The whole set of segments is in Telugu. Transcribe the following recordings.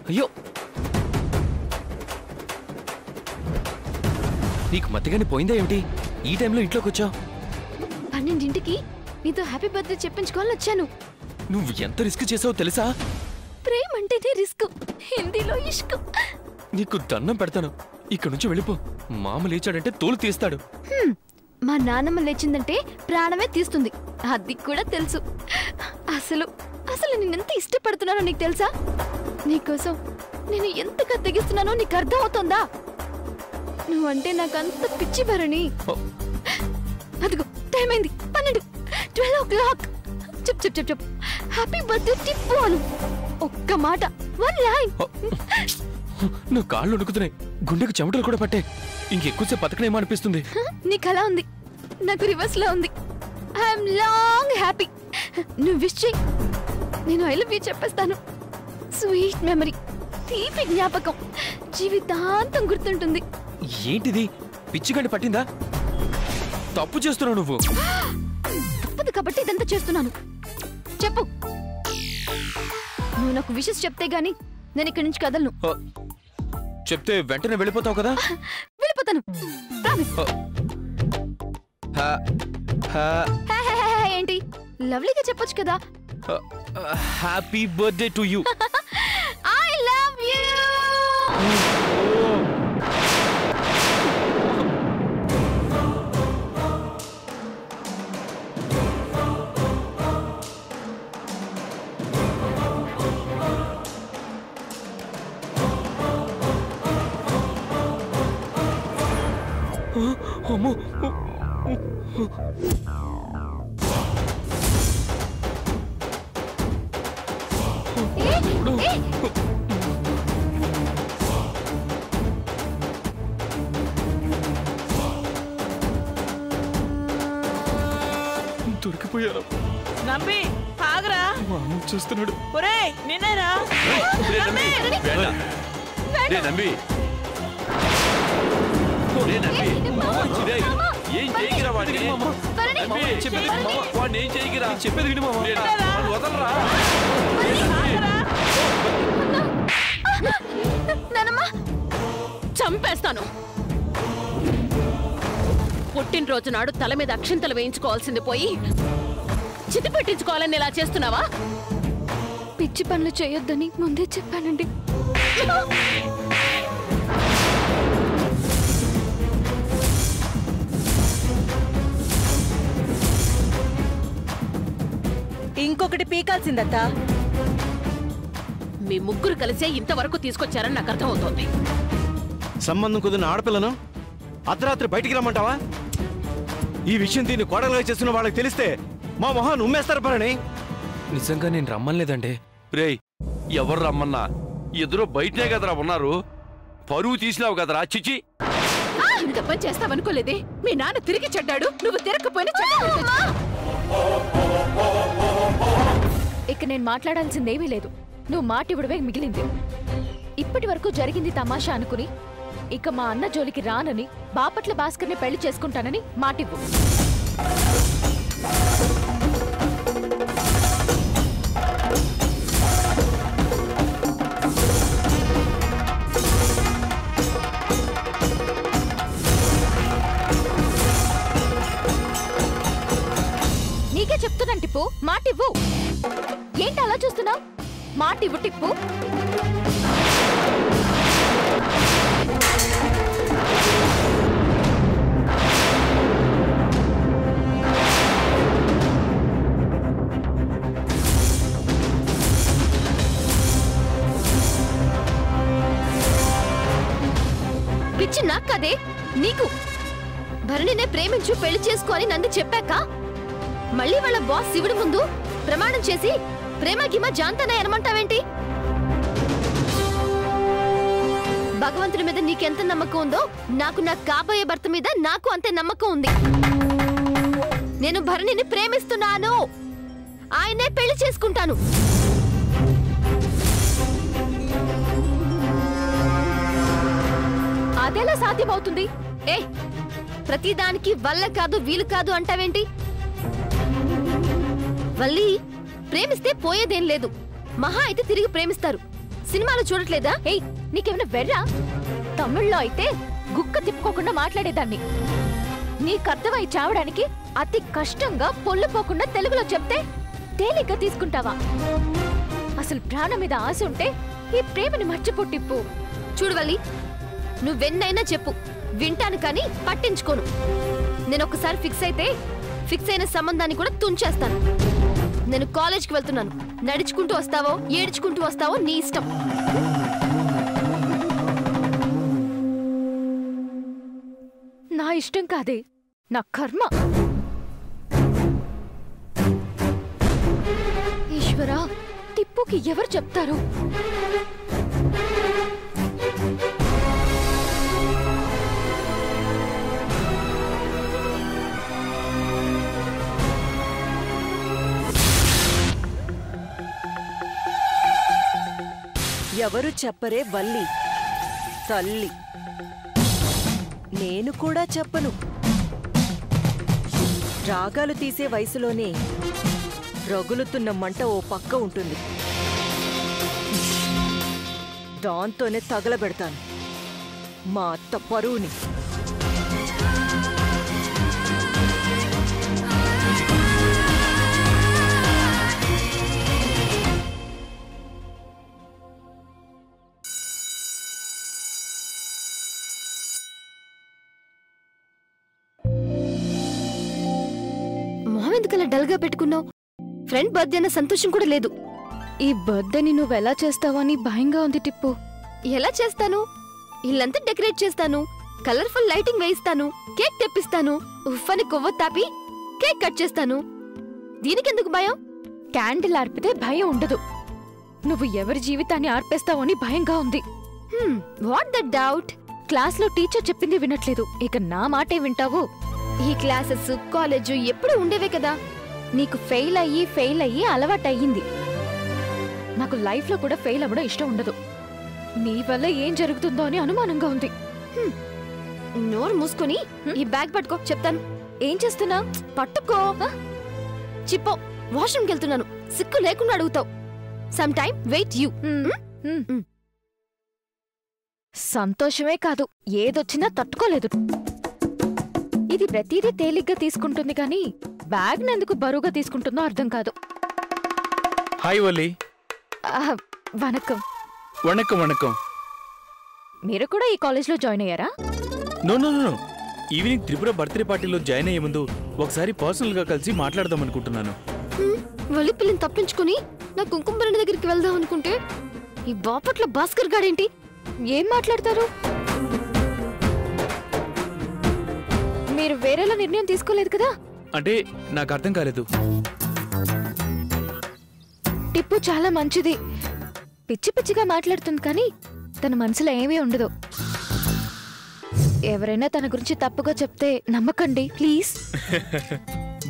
అయ్యో నీకు మతిగాని పోయిందా ఏమిటి? ఈ టైంలో ఇంట్లోకి వచ్చావు? 12ంటికి నీతో హ్యాపీ బర్త్డే చెప్పించుకోవాలని వచ్చాను. నువ్వు ఎంత రిస్క్ చేసావో తెలుసా? ప్రేమ అంటేనే రిస్క్, హిందీలో ఇష్క్. నీకు దండం పెడతాను, ఇక్కడ నుంచి వెళ్ళిపో. మామ లేచాడంటే తోలు తీస్తాడు. మా నాన్నమ్మ లేచిందంటే ప్రాణమే తీస్తుంది, అది కూడా తెలుసు. అసలు అసలు నేనెంత ఇష్టపడుతున్నానో నీకు తెలుసా? నీకోసం నేను ఎంతగా తెగిస్తున్నానో నీకు అర్థం అవుతుందా? నువ్వంటే నాకంత పిచ్చి భరణి. అదిగో టైం అయింది, 12, 12 o'clock. చెప్ హ్యాపీ బర్త్డే టిప్పు అను. ఒక్క మాట, 1 line. నా కాళ్ళు ఉడుకుతున్నాయి, గుండెకు చెమటలు కూడా పట్టే. ఇంకెక్కువసేపు బతకనేమో అనిపిస్తుంది. నీకు అలా ఉంది, నాకు రివర్స్ లో ఉంది. I'm long happy. నువ్వు విష్ చెయ్యి, నేను ఐ లవ్ యూ చెప్పేస్తాను. స్వీట్ మెమరీ, తీపి జ్ఞాపకం, జీవితాంతం గుర్తుంటుంది. ఏంటిది? పిచ్చిగండి పట్టిందా? తప్పు చేస్తున్నావు నువ్వు. తప్పదు కాబట్టి ఇదంతా చేస్తున్నాను. చెప్పు, నువ్వు నాకు విషెస్ చెప్తే గాని నేను ఇక్కడి నుంచి కదలను. చెప్తే వెంటనే వెళ్ళిపోతావు కదా? వెళ్ళిపోతాను, ప్రామిస్. ఏంటి లవ్లీగా చెప్పొచ్చు కదా. Happy birthday to you. I love you. అమ్మో, దొరికిపోయారు. నంబి ఆగరా, మామ చూస్తున్నాడు. ఒరేయ్ నిన్నేరా. నంబి ఏం చేయగిరా వాడిని? వాడిని ఏం చేయగిరా? చెప్పేది విను మామ. వదలరా. చంపేస్తాను. పుట్టినరోజు నాడు తల మీద అక్షింతలు వేయించుకోవాల్సింది పోయి చితి పెట్టించుకోవాలని ఇలా చేస్తున్నావా? పిచ్చి పనులు చేయొద్దని ముందే చెప్పానండి. ఇంకొకటి పీకాల్సిందత్తా. మీ ముగ్గురు కలిసే ఇంతవరకు తీసుకొచ్చారని నాకు అర్థమవుతోంది. సంబంధం కుదిరిన ఆడపిల్లను అర్ధరాత్రి బయటికి రమ్మంటావా? ఈ విషయం దీన్ని కోడలుగా చేస్తున్న వాళ్ళకి తెలిస్తే మా మొహాన్ని ఉమ్మేస్తారు పరని. నిజంగా నేను రమ్మలేదండి. రేయ్, ఎవరు రమ్మన్నా? ఎదురో బయటనే కదరా ఉన్నారు. పరువు తీసినావు కదరా. చిచి, ఇంత పని చేస్తావనుకోలేదే. మీ నాన్న తిరిగి చెడ్డాడు, నువ్వు తిరగకపోయినా ఇక నేను మాట్లాడాల్సిందేమీ లేదు. నువ్వు మాట ఇవ్వడమే మిగిలింది. ఇప్పటి వరకు జరిగింది తమాషా అనుకుని ఇక మా అన్న జోలికి రానని, బాపట్ల భాస్కర్ని పెళ్లి చేసుకుంటానని మాటివ్వు. నీకే చెప్తున్నాను టిప్పు, మాటివ్వు. ఏంటి అలా చూస్తున్నావు? మాటివ్వు టిప్పు. పిచ్చి నాకు కదే, నీకు. భరణినే ప్రేమించు పెళ్లి చేసుకోని నంది చెప్పాక మళ్ళీ వాళ్ళ బాస్ శివుడి ముందు ప్రమాణం చేసి ప్రేమ గిమ జాంతనే అనమంటావేంటి? భగవంతుడి మీద నీకెంత నమ్మకం ఉందో నాకు నా కాబోయే భర్త మీద నాకు అంతే నమ్మకం ఉంది. నేను భరణిని ప్రేమిస్తున్నాను, ఆయనే పెళ్లి చేసుకుంటాను. అదెలా సాధ్యమవుతుంది? ప్రతిదానికి వల్ల కాదు వీలు కాదు అంటావేంటి? వల్లి, ప్రేమిస్తే పోయేదేం లేదు. మహా అయితే తిరిగి ప్రేమిస్తారు. సినిమాలు చూడట్లేదా? ఏయ్ నీకేమైనా వెర్రా? తమిళ్లో అయితే గుక్క తిప్పుకోకుండా మాట్లాడేదాన్ని. నీకు అర్థమై చావడానికి అతి కష్టంగా పొల్లుపోకుండా తెలుగులో చెప్తే తేలిగ్గా తీసుకుంటావా? అసలు ప్రాణం మీద ఆశ ఉంటే ఈ ప్రేమని మర్చిపో టిప్పు. చూడవల్లి, నువ్వెన్నైనా చెప్పు, వింటాను కానీ పట్టించుకోను. నేను ఒకసారి ఫిక్స్ అయిన సంబంధాన్ని కూడా తుంచేస్తాను. నేను కాలేజ్కి వెళ్తున్నాను. నడుచుకుంటూ వస్తావో ఏడ్చుకుంటూ వస్తావో నీ ఇష్టం. నా ఇష్టం కాదే, నా కర్మ. ఈశ్వరా, టిప్పుకి ఎవరు చెప్తారు? ఎవరు చెప్పరే వల్లి తల్లి. నేను కూడా చెప్పను. రాగాలు తీసే వయసులోనే రగులుతున్న మంట ఓ పక్క ఉంటుంది. దాంతోనే తగలబెడతాను మా అత్త పరువుని. ఎందుకలా డల్ గా పెట్టుకున్నావు? ఫ్రెండ్ బర్త్డే అన్న సంతోషం కూడా లేదు. ఈ బర్త్డేని నువ్వెలా చేస్తావని భయంగా ఉంది టిప్పు. ఎలా చేస్తాను? ఇల్లంతా డెకరేట్ చేస్తాను, కలర్ఫుల్ లైటింగ్ వేయిస్తాను, కేక్ తెప్పిస్తాను, ఉఫ్ఫని కొవ్వొత్తాపి కేక్ కట్ చేస్తాను. దీనికెందుకు భయం? క్యాండిల్ ఆర్పితే భయం ఉండదు. నువ్వు ఎవరి జీవితాన్ని ఆర్పేస్తావని భయంగా ఉంది. What the doubt? క్లాస్లో టీచర్ చెప్పింది వినట్లేదు, ఇక నా మాటే వింటావు? ఈ క్లాసెస్ కాలేజు ఎప్పుడు ఉండేవే కదా. నీకు ఫెయిల్ అయ్యి అలవాటయ్యింది. నాకు లైఫ్లో కూడా ఫెయిల్ అవ్వడం ఇష్టం ఉండదు. నీ వల్ల ఏం జరుగుతుందో అని అనుమానంగా ఉంది. నోరు మూసుకొని ఈ బ్యాగ్ పట్టుకో, చెప్తాను. ఏం చేస్తున్నా? పట్టుకో. చిప్పో, వాష్రూమ్కి వెళ్తున్నాను. సిక్కు లేకుండా అడుగుతావు. Some time wait you. సంతోషమే కాదు, ఏదొచ్చినా తట్టుకోలేదు. ఇది ప్రతిదీ తేలిగ్గా తీసుకుంటుంది కానీ బ్యాగ్ నెందుకు బరువుగా తీసుకుంటుందో అర్థం కాదు. హాయ్ వల్లి. వణకం. వణకం వణకం. మీరు కూడా ఈ కాలేజ్లో జాయిన్ అయ్యారా? No no no, evening Tripura birthday పార్టీలో జాయిన్ అయ్యే ముందు ఒకసారి పర్సనల్ గా కలిసి మాట్లాడదాం అనుకుంటున్నాను. వల్లి పిల్లని తప్పించుకుని నా కుంకుమరణి దగ్గరికి వెళ్దాం అనుకుంటే ఈ బాపట్ల భాస్కర్ గాడేంటి? ఏం మాట్లాడతారు? మీరు వేరేలా నిర్ణయం తీసుకోలేదు కదా? అంటే నాకు అర్థం కాలేదు. టిప్పు చాలా మంచిది. పిచ్చి పిచ్చిగా మాట్లాడుతుంది కానీ తన మనసులో ఏమీ ఉండదు. ఎవరైనా తన గురించి తప్పుగా చెప్తే నమ్మకండి ప్లీజ్.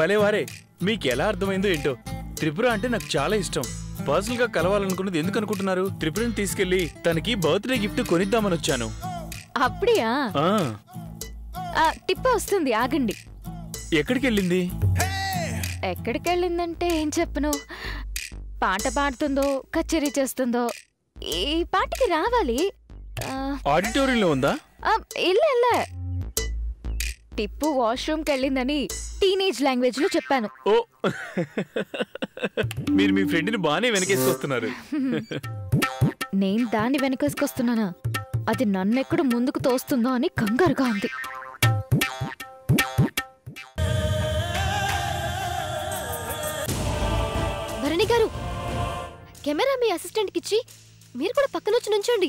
భలేవారే, మీకెలా అర్థమైందో ఏంటో. త్రిపుర అంటే నాకు చాలా ఇష్టం. పర్సనల్ గా కలవాలనుకున్నది ఎందుకు అనుకుంటున్నారు? త్రిపురని తీసుకెళ్లి తనకి బర్త్డే గిఫ్ట్ కొనిద్దామని వచ్చాను. అప్పుడియా? టిప్పు వస్తుంది, ఆగండి. ఎక్కడికి వెళ్ళింది? ఎక్కడికి వెళ్ళిందంటే ఏం చెప్పను. పాట పాడుతుందో కచేరీ చేస్తుందో. ఈ పాటకి రావాలి. ఆడిటోరియంలో ఉందా? ఇల్ల టిప్పు వాష్రూమ్కి వెళ్ళిందని టీనేజ్ లాంగ్వేజ్ లో చెప్పాను. ఓ, మీరు మీ ఫ్రెండ్ని బాగానే వెనకేసుకొస్తున్నారు. నేను దాన్ని వెనకేసుకొస్తున్నానా? అది నన్నెక్కడ ముందుకు తోస్తుందో అని కంగారుగా ఉంది. భరణి గారు, కెమెరా మీ అసిస్టెంట్కి ఇచ్చి మీరు కూడా పక్కనొచ్చి నుంచోండి.